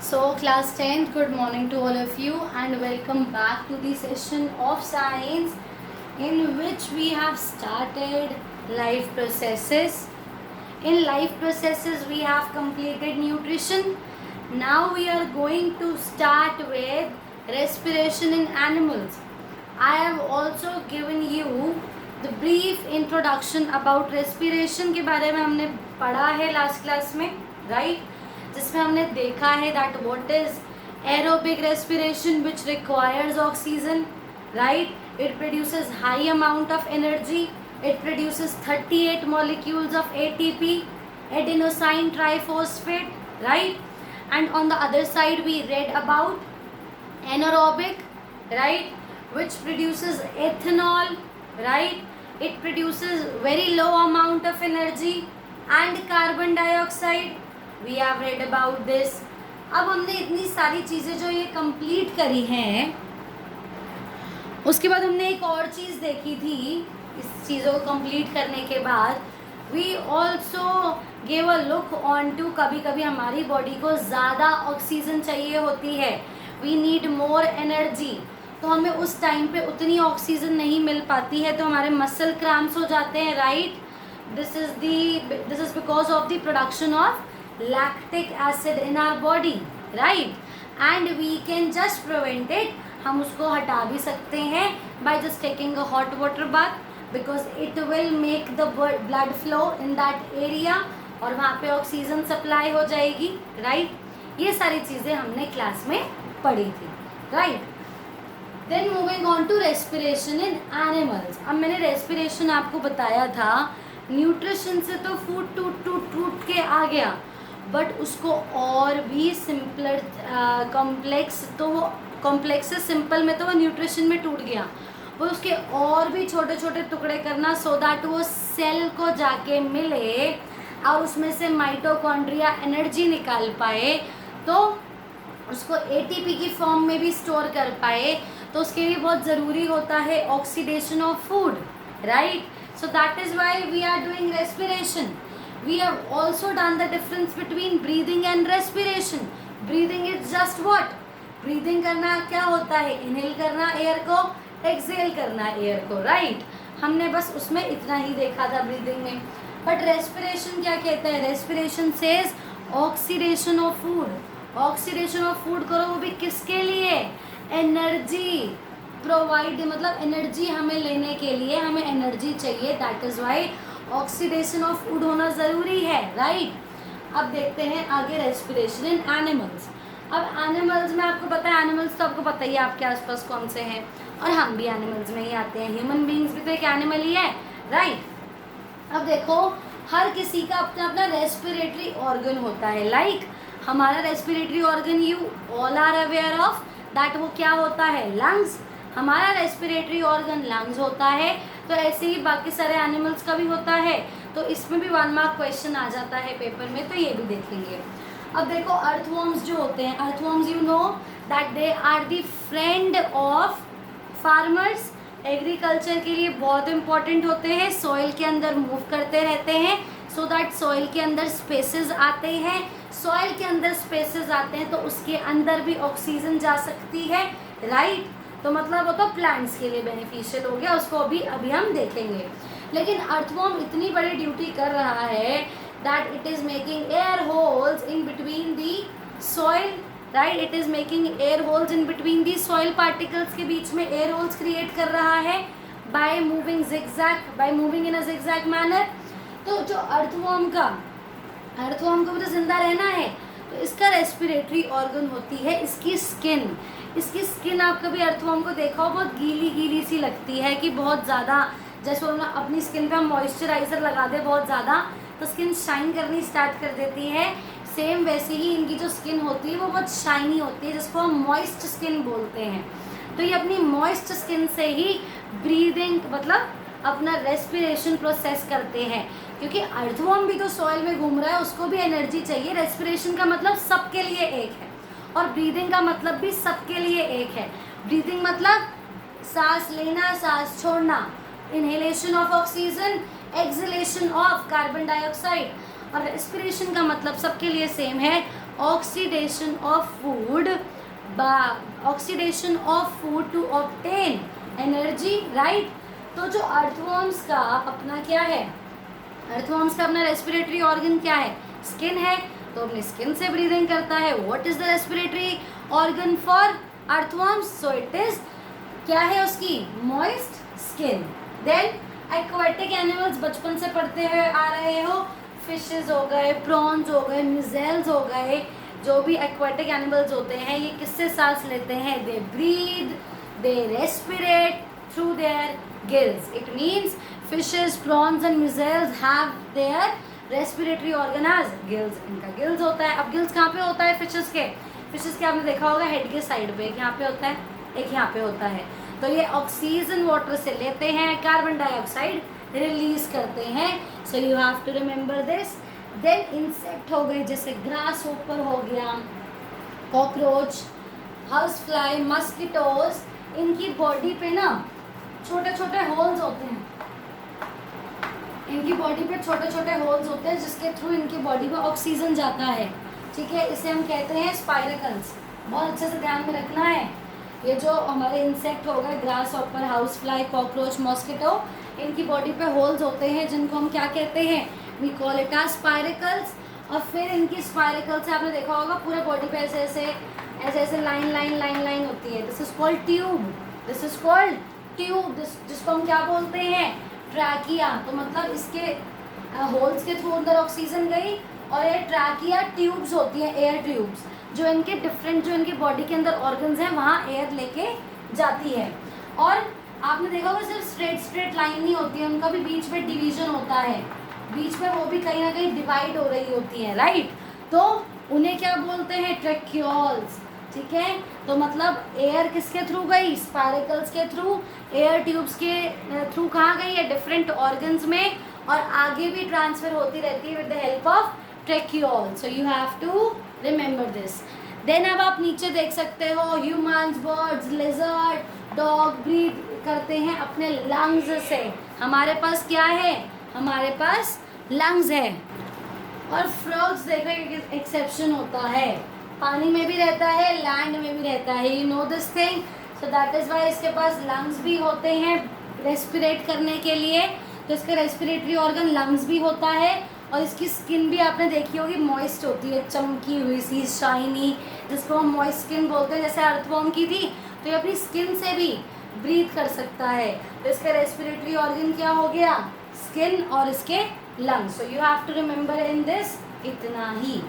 So, class 10th, good morning to all of you and welcome back to the session of science in which we have started life processes. In life processes, we have completed nutrition. Now we are going to start with respiration in animals. I have also given you the brief introduction about respiration के बारे में हमने पढ़ा है last class में, right? जिसमें हमने देखा है that what is aerobic respiration which requires oxygen, right? It produces high amount of energy. It produces 38 molecules of ATP, adenosine triphosphate, right? And on the other side we read about anaerobic, right, which produces ethanol, right? It produces very low amount of energy and carbon dioxide. We have read about this. अब हमने इतनी सारी चीज़ें जो ये complete करी हैं, उसके बाद हमने एक और चीज़ देखी थी. इस चीज़ों को कंप्लीट करने के बाद we also gave a look on to कभी कभी हमारी बॉडी को ज़्यादा ऑक्सीजन चाहिए होती है, वी नीड मोर एनर्जी. तो हमें उस टाइम पे उतनी ऑक्सीजन नहीं मिल पाती है तो हमारे मसल क्रैम्प्स हो जाते हैं, right? This is because of the production of lactic acid in our body, right? And we can just prevent it. हम उसको हटा भी सकते हैं by just taking a hot water bath, because it will make the blood flow in that area और वहाँ पे oxygen supply हो जाएगी, राइट? ये सारी चीज़ें हमने क्लास में पढ़ी थी, right? Then moving on to respiration in animals. अब मैंने रेस्पिरेशन आपको बताया था, न्यूट्रिशन से तो फूड टूट के आ गया, बट उसको और भी सिंपलर कॉम्प्लेक्स से सिंपल में तो वो न्यूट्रिशन में टूट गया, वो उसके और भी छोटे छोटे टुकड़े करना सो दैट वो सेल को जाके मिले और उसमें से माइटोकॉन्ड्रिया एनर्जी निकाल पाए, तो उसको एटीपी की फॉर्म में भी स्टोर कर पाए. तो उसके लिए बहुत ज़रूरी होता है oxidation of food, right? So that is why we are doing respiration. We have also done the difference between breathing and respiration. Breathing is just what? Breathing करना क्या होता है? इनहेल करना एयर को, एक्सहेल करना एयर को, right? हमने बस उसमें इतना ही देखा था ब्रीदिंग में. बट रेस्पिरेशन क्या कहता है? Respiration says oxidation of food. Oxidation of food करो, वो भी किसके लिए? एनर्जी प्रोवाइड, मतलब एनर्जी हमें लेने के लिए हमें एनर्जी चाहिए. That is why oxidation of food होना ज़रूरी है, राइट? अब देखते हैं आगे रेस्पिरेशन इन एनिमल्स. अब एनिमल्स में आपको पता है, एनिमल्स तो आपको पता ही है आपके आसपास कौन से हैं, और हम भी एनिमल्स में ही आते हैं. ह्यूमन बीइंग्स भी तो एक एनिमल ही है, राइट? अब देखो, हर किसी का अपना अपना रेस्पिरेटरी ऑर्गन होता है. लाइक हमारा respiratory organ you all are aware of that, वो क्या होता है? लंग्स. हमारा रेस्पिरेटरी ऑर्गन लंग्स होता है. तो ऐसे ही बाकी सारे एनिमल्स का भी होता है. तो इसमें भी 1 मार्क क्वेश्चन आ जाता है पेपर में, तो ये भी देखेंगे. अब देखो, अर्थवॉर्म्स जो होते हैं, earthworms you know that they are the friend of farmers. Agriculture के लिए बहुत इंपॉर्टेंट होते हैं. सॉइल के अंदर मूव करते रहते हैं सो दैट सॉइल के अंदर स्पेसेस आते हैं. सॉइल के अंदर स्पेसेस आते हैं तो उसके अंदर भी ऑक्सीजन जा सकती है, राइट? तो मतलब वो तो प्लांट्स के लिए बेनिफिशियल हो गया, उसको अभी हम देखेंगे. लेकिन अर्थवॉर्म इतनी बड़ी ड्यूटी कर रहा है that it is making air holes in between the soil, right? It is making air holes in between the soil particles के बीच में एयर होल्स क्रिएट कर रहा है by moving in a zigzag manner. तो जो अर्थवॉर्म को भी तो जिंदा रहना है, तो इसका रेस्पिरेटरी ऑर्गन होती है इसकी स्किन. इसकी स्किन आप कभी अर्थवॉर्म को देखा हो, बहुत गीली गीली सी लगती है कि बहुत ज़्यादा, जैसे उन्होंने अपनी स्किन पे हम मॉइस्चराइज़र लगा दे बहुत ज़्यादा तो स्किन शाइन करनी स्टार्ट कर देती है. सेम वैसे ही इनकी जो स्किन होती है वो बहुत शाइनी होती है, जिसको हम मॉइस्ट स्किन बोलते हैं. तो ये अपनी मॉइस्ट स्किन से ही ब्रीदिंग मतलब अपना रेस्पिरेशन प्रोसेस करते हैं, क्योंकि अर्थवॉर्म भी तो सॉइल में घूम रहा है, उसको भी एनर्जी चाहिए. रेस्पिरेशन का मतलब सबके लिए एक है और ब्रीदिंग का मतलब भी सबके लिए एक है. ब्रीदिंग मतलब सांस लेना, सांस छोड़ना, inhalation of oxygen, exhalation of carbon dioxide. और रेस्पिरेशन का मतलब सबके लिए सेम है, oxidation of food to obtain energy, right. तो जो अर्थवर्म्स का अपना क्या है, अर्थवर्म्स का अपना रेस्पिरेटरी ऑर्गन क्या है, स्किन है, तो अपनी स्किन से ब्रीदिंग करता है। What is the respiratory organ for earthworms, so it is क्या है उसकी, moist skin. Then aquatic animals बचपन से पढ़ते हुए आ रहे हो, फिशेस हो गए, प्रॉन्स हो गए, मिजेल्स हो गए, जो भी एक्वाटिक एनिमल्स होते हैं ये किससे सांस लेते हैं, they breathe, they respirate through their gills. It means fishes, prawns and mussels have their respiratory organ as gills. इनका गिल्स होता है। अब गिल्स कहाँ पे होता है फिशेस के आपने देखा होगा हेड के साइड पे, एक यहाँ पे होता है, एक यहाँ पे होता है। तो ये ऑक्सीजन वाटर से लेते हैं, कार्बन डाइऑक्साइड रिलीज करते हैं। So you have to remember this. Then insect हो गए, जैसे ग्रास होपर हो गया, कॉकरोच, हाउस फ्लाई, मस्किटोज, इनकी बॉडी पे ना छोटे छोटे होल्स होते हैं, इनकी बॉडी पे छोटे छोटे होल्स होते हैं जिसके थ्रू इनकी बॉडी पे ऑक्सीजन जाता है, ठीक है। इसे हम कहते हैं स्पाइरेकल्स। बहुत अच्छे से ध्यान में रखना है। ये जो हमारे इंसेक्ट हो गए, grasshopper, house fly, cockroach, mosquito, इनकी बॉडी पे होल्स होते हैं जिनको हम क्या कहते हैं, we call it as spiracles. और फिर इनकी स्पाइरेकल से आपने देखा होगा पूरे बॉडी पे ऐसे ऐसे लाइन होती है। This is called tube, this is called tube, जिसको हम क्या बोलते हैं, ट्रैकिया। तो मतलब इसके होल्स के थ्रू अंदर ऑक्सीजन गई, और ये ट्रैकिया ट्यूब्स होती हैं, एयर ट्यूब्स, जो इनके डिफरेंट, जो इनके बॉडी के अंदर ऑर्गन्स हैं वहाँ एयर लेके जाती है। और आपने देखा होगा सिर्फ स्ट्रेट लाइन नहीं होती है, उनका भी बीच में डिवीजन होता है, बीच में वो भी कहीं ना कहीं डिवाइड हो रही होती है, राइट। तो उन्हें क्या बोलते हैं, ट्रैक्यूल्स, ठीक है। तो मतलब एयर किसके थ्रू गई, स्पाइरेकल्स के थ्रू, एयर ट्यूब्स के थ्रू कहाँ गई है, डिफरेंट ऑर्गन्स में, और आगे भी ट्रांसफर होती रहती है with the help of tracheole. So you have to remember this. Then अब आप नीचे देख सकते हो, humans, birds, lizard, dog breathe करते हैं अपने लंग्स से। हमारे पास क्या है, हमारे पास लंग्स है। और फ्रॉग्स देखो एक एक्सेप्शन होता है, पानी में भी रहता है, लैंड में भी रहता है, you know this thing. So that is Y इसके पास लंग्स भी होते हैं रेस्पिरेट करने के लिए। तो इसका रेस्पिरेटरी ऑर्गन लंग्स भी होता है। और इसकी स्किन भी आपने देखी होगी, मॉइस्ट होती है, चमकी हुई सी, शाइनी, जिसको हम मॉइस्ट स्किन बोलते हैं, जैसे अर्थवर्म की थी। तो ये अपनी स्किन से भी ब्रीथ कर सकता है। तो इसका रेस्पिरेटरी ऑर्गन क्या हो गया, स्किन और इसके lungs. So you have to remember in this इतना ही।